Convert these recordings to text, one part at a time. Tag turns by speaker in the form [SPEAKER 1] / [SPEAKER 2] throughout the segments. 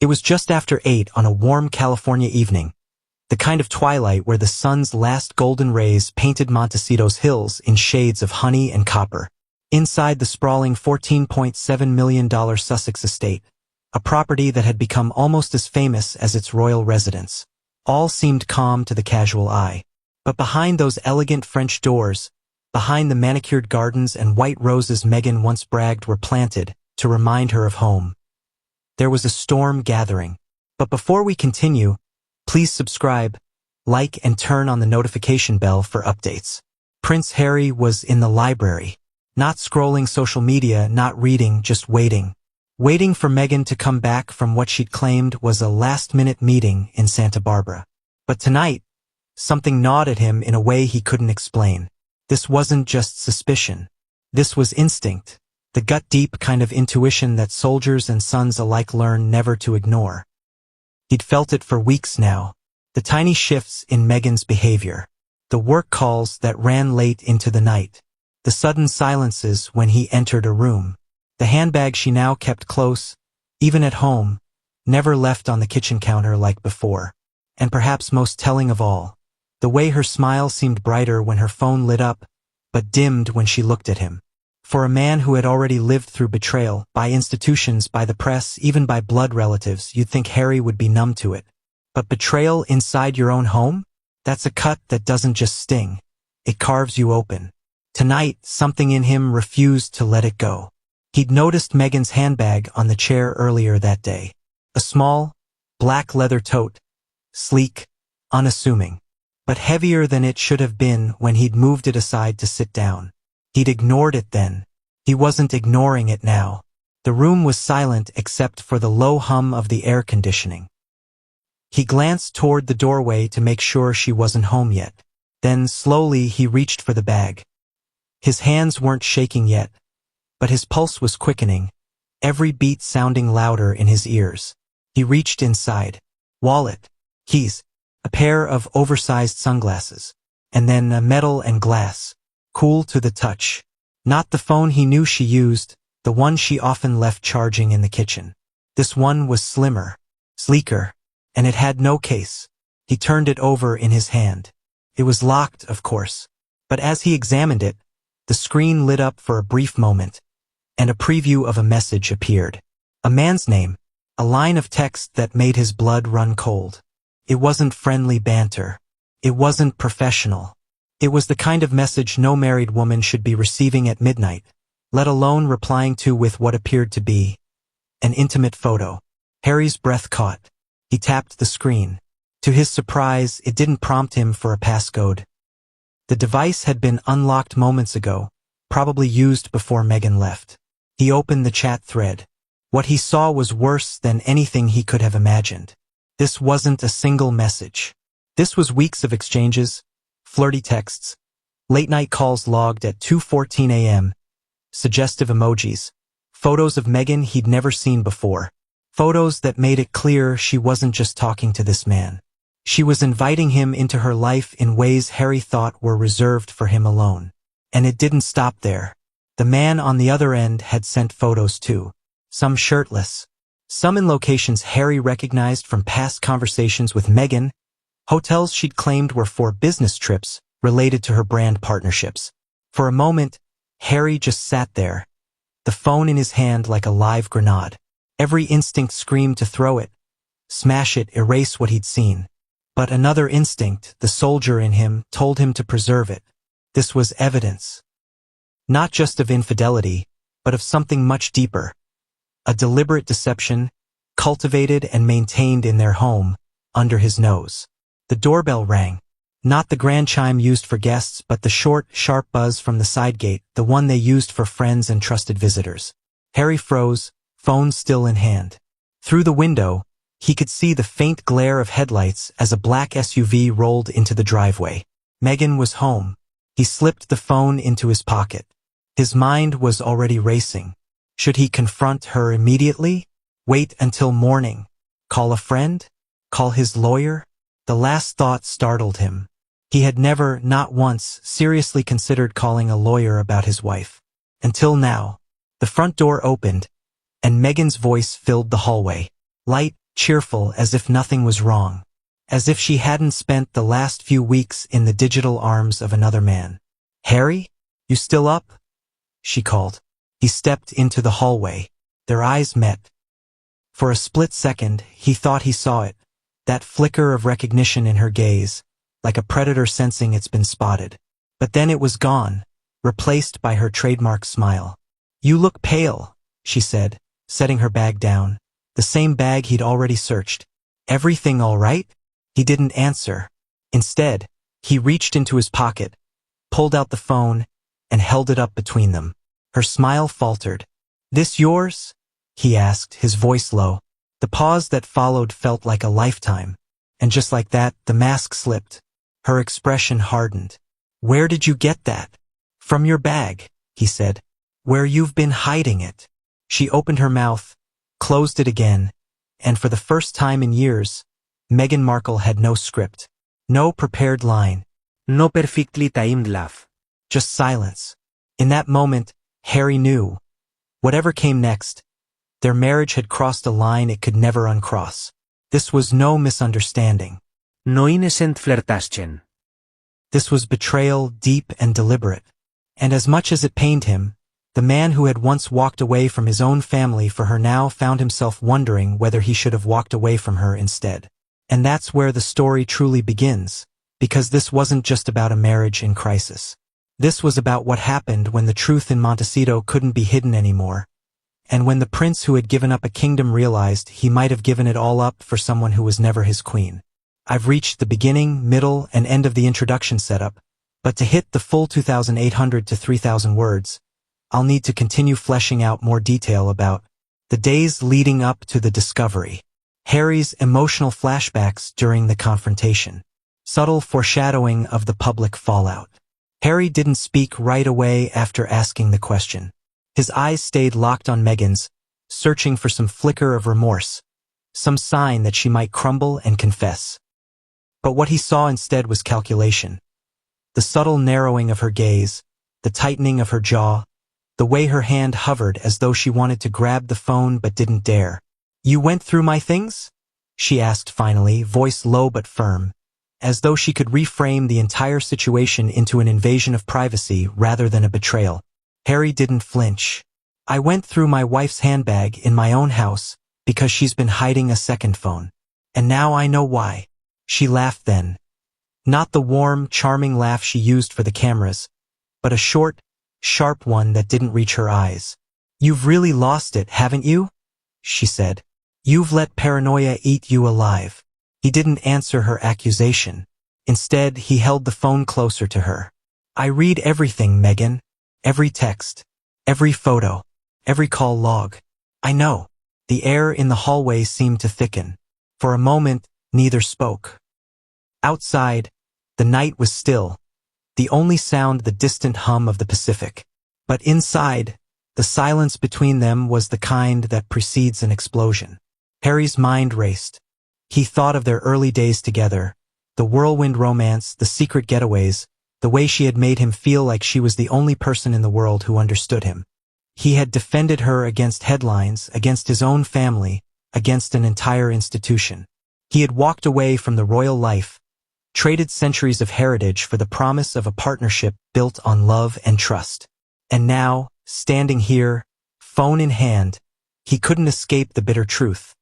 [SPEAKER 1] It was just after 8 on a warm California evening, the kind of twilight where the sun's last golden rays painted Montecito's hills in shades of honey and copper. Inside the sprawling $14.7 million Sussex estate, a property that had become almost as famous as its royal residence, all seemed calm to the casual eye. But behind those elegant French doors, behind the manicured gardens and white roses Meghan once bragged were planted to remind her of home, there was a storm gathering. But before we continue, please subscribe, like, and turn on the notification bell for updates. Prince Harry was in the library, not scrolling social media, not reading, just waiting. Waiting for Meghan to come back from what she'd claimed was a last-minute meeting in Santa Barbara. But tonight, something gnawed at him in a way he couldn't explain. This wasn't just suspicion. This was instinct, the gut-deep kind of intuition that soldiers and sons alike learn never to ignore. He'd felt it for weeks now, the tiny shifts in Meghan's behavior, the work calls that ran late into the night, the sudden silences when he entered a room, the handbag she now kept close, even at home, never left on the kitchen counter like before, and perhaps most telling of all, the way her smile seemed brighter when her phone lit up, but dimmed when she looked at him. For a man who had already lived through betrayal, by institutions, by the press, even by blood relatives, you'd think Harry would be numb to it. But betrayal inside your own home? That's a cut that doesn't just sting. It carves you open. Tonight, something in him refused to let it go. He'd noticed Meghan's handbag on the chair earlier that day. A small, black leather tote, sleek, unassuming, but heavier than it should have been when he'd moved it aside to sit down. He'd ignored it then. He wasn't ignoring it now. The room was silent except for the low hum of the air conditioning. He glanced toward the doorway to make sure she wasn't home yet. Then slowly he reached for the bag. His hands weren't shaking yet, but his pulse was quickening, every beat sounding louder in his ears. He reached inside. Wallet, keys, a pair of oversized sunglasses, and then a metal and glass, cool to the touch. Not the phone he knew she used, the one she often left charging in the kitchen. This one was slimmer, sleeker, and it had no case. He turned it over in his hand. It was locked, of course, but as he examined it, the screen lit up for a brief moment, and a preview of a message appeared. A man's name, a line of text that made his blood run cold. It wasn't friendly banter. It wasn't professional. It was the kind of message no married woman should be receiving at midnight, let alone replying to with what appeared to be an intimate photo. Harry's breath caught. He tapped the screen. To his surprise, it didn't prompt him for a passcode. The device had been unlocked moments ago, probably used before Meghan left. He opened the chat thread. What he saw was worse than anything he could have imagined. This wasn't a single message. This was weeks of exchanges, flirty texts, late-night calls logged at 2:14 a.m., suggestive emojis, photos of Meghan he'd never seen before, photos that made it clear she wasn't just talking to this man. She was inviting him into her life in ways Harry thought were reserved for him alone. And it didn't stop there. The man on the other end had sent photos too, some shirtless, some in locations Harry recognized from past conversations with Meghan, hotels she'd claimed were for business trips related to her brand partnerships. For a moment, Harry just sat there, the phone in his hand like a live grenade. Every instinct screamed to throw it, smash it, erase what he'd seen. But another instinct, the soldier in him, told him to preserve it. This was evidence. Not just of infidelity, but of something much deeper. A deliberate deception, cultivated and maintained in their home, under his nose. The doorbell rang. Not the grand chime used for guests, but the short, sharp buzz from the side gate, the one they used for friends and trusted visitors. Harry froze, phone still in hand. Through the window, he could see the faint glare of headlights as a black SUV rolled into the driveway. Meghan was home. He slipped the phone into his pocket. His mind was already racing. Should he confront her immediately? Wait until morning? Call a friend? Call his lawyer? The last thought startled him. He had never, not once, seriously considered calling a lawyer about his wife. Until now. The front door opened, and Meghan's voice filled the hallway. Light, cheerful as if nothing was wrong, as if she hadn't spent the last few weeks in the digital arms of another man. "Harry? You still up?" she called. He stepped into the hallway. Their eyes met. For a split second, he thought he saw it, that flicker of recognition in her gaze, like a predator sensing it's been spotted. But then it was gone, replaced by her trademark smile. "You look pale," she said, setting her bag down, the same bag he'd already searched. "Everything all right?" He didn't answer. Instead, he reached into his pocket, pulled out the phone, and held it up between them. Her smile faltered. "This yours?" he asked, his voice low. The pause that followed felt like a lifetime, and just like that, the mask slipped. Her expression hardened. "Where did you get that?" "From your bag," he said. "Where you've been hiding it." She opened her mouth, closed it again, and for the first time in years, Meghan Markle had no script, no prepared line, no perfectly timed laugh, just silence. In that moment, Harry knew. Whatever came next, their marriage had crossed a line it could never uncross. This was no misunderstanding. No innocent flirtation. This was betrayal, deep and deliberate. And as much as it pained him, the man who had once walked away from his own family for her now found himself wondering whether he should have walked away from her instead. And that's where the story truly begins, because this wasn't just about a marriage in crisis. This was about what happened when the truth in Montecito couldn't be hidden anymore, and when the prince who had given up a kingdom realized he might have given it all up for someone who was never his queen. I've reached the beginning, middle, and end of the introduction setup, but to hit the full 2,800 to 3,000 words, I'll need to continue fleshing out more detail about the days leading up to the discovery, Harry's emotional flashbacks during the confrontation, subtle foreshadowing of the public fallout. Harry didn't speak right away after asking the question. His eyes stayed locked on Meghan's, searching for some flicker of remorse, some sign that she might crumble and confess. But what he saw instead was calculation. The subtle narrowing of her gaze, the tightening of her jaw, the way her hand hovered as though she wanted to grab the phone but didn't dare. "You went through my things?" she asked finally, voice low but firm, as though she could reframe the entire situation into an invasion of privacy rather than a betrayal. Harry didn't flinch. "I went through my wife's handbag in my own house because she's been hiding a second phone. And now I know why." She laughed then. Not the warm, charming laugh she used for the cameras, but a short, sharp one that didn't reach her eyes. "You've really lost it, haven't you?" she said. "You've let paranoia eat you alive." He didn't answer her accusation. Instead, he held the phone closer to her. "I read everything, Meghan. Every text. Every photo. Every call log. I know." The air in the hallway seemed to thicken. For a moment, neither spoke. Outside, the night was still, the only sound the distant hum of the Pacific. But inside, the silence between them was the kind that precedes an explosion. Harry's mind raced. He thought of their early days together, the whirlwind romance, the secret getaways, the way she had made him feel like she was the only person in the world who understood him. He had defended her against headlines, against his own family, against an entire institution. He had walked away from the royal life, traded centuries of heritage for the promise of a partnership built on love and trust. And now, standing here, phone in hand, he couldn't escape the bitter truth.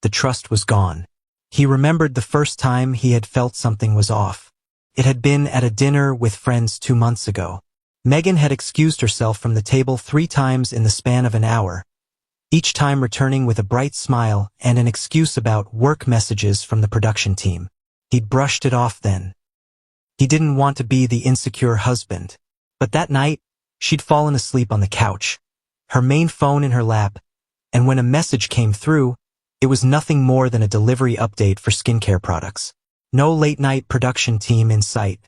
[SPEAKER 1] The trust was gone. He remembered the first time he had felt something was off. It had been at a dinner with friends 2 months ago. Meghan had excused herself from the table 3 times in the span of an hour, each time returning with a bright smile and an excuse about work messages from the production team. He'd brushed it off then. He didn't want to be the insecure husband. But that night, she'd fallen asleep on the couch, her main phone in her lap, and when a message came through, it was nothing more than a delivery update for skincare products. No late-night production team in sight.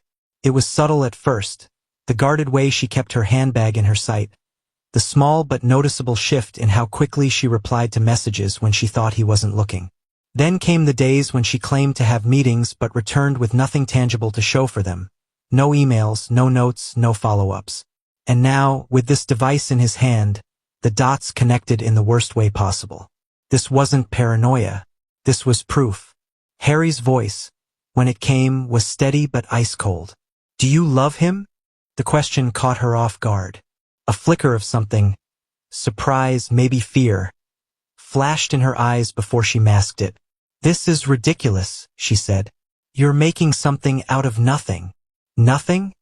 [SPEAKER 1] It was subtle at first, the guarded way she kept her handbag in her sight, the small but noticeable shift in how quickly she replied to messages when she thought he wasn't looking. Then came the days when she claimed to have meetings but returned with nothing tangible to show for them. No emails, no notes, no follow-ups. And now, with this device in his hand, the dots connected in the worst way possible. This wasn't paranoia. This was proof. Harry's voice, when it came, was steady but ice-cold. "Do you love him?" The question caught her off guard. A flicker of something, surprise, maybe fear, flashed in her eyes before she masked it. "This is ridiculous," she said. "You're making something out of nothing." "Nothing?"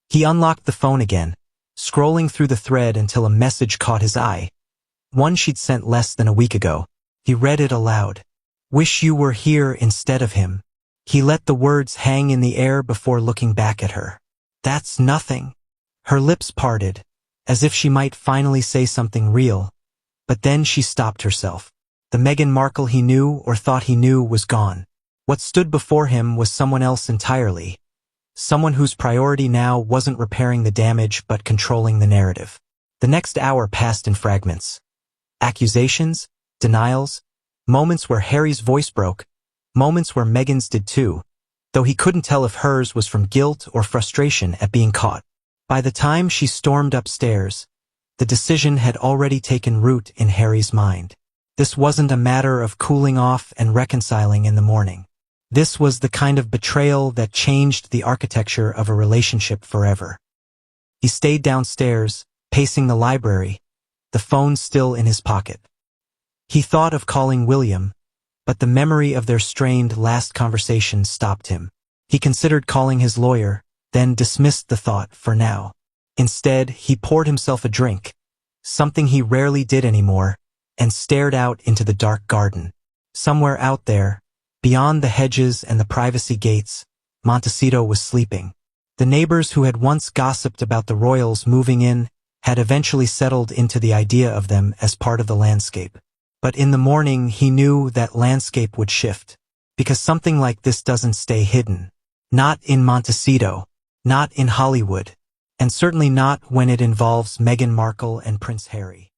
[SPEAKER 1] He unlocked the phone again, scrolling through the thread until a message caught his eye. One she'd sent less than a week ago. He read it aloud. "Wish you were here instead of him." He let the words hang in the air before looking back at her. "That's nothing." Her lips parted, as if she might finally say something real, but then she stopped herself. The Meghan Markle he knew or thought he knew was gone. What stood before him was someone else entirely. Someone whose priority now wasn't repairing the damage but controlling the narrative. The next hour passed in fragments. Accusations, denials, moments where Harry's voice broke, moments where Meghan's did too, though he couldn't tell if hers was from guilt or frustration at being caught. By the time she stormed upstairs, the decision had already taken root in Harry's mind. This wasn't a matter of cooling off and reconciling in the morning. This was the kind of betrayal that changed the architecture of a relationship forever. He stayed downstairs, pacing the library, the phone still in his pocket. He thought of calling William, but the memory of their strained last conversation stopped him. He considered calling his lawyer, then dismissed the thought for now. Instead, he poured himself a drink, something he rarely did anymore, and stared out into the dark garden. Somewhere out there, beyond the hedges and the privacy gates, Montecito was sleeping. The neighbors who had once gossiped about the royals moving in had eventually settled into the idea of them as part of the landscape. But in the morning he knew that landscape would shift, because something like this doesn't stay hidden. Not in Montecito, not in Hollywood, and certainly not when it involves Meghan Markle and Prince Harry.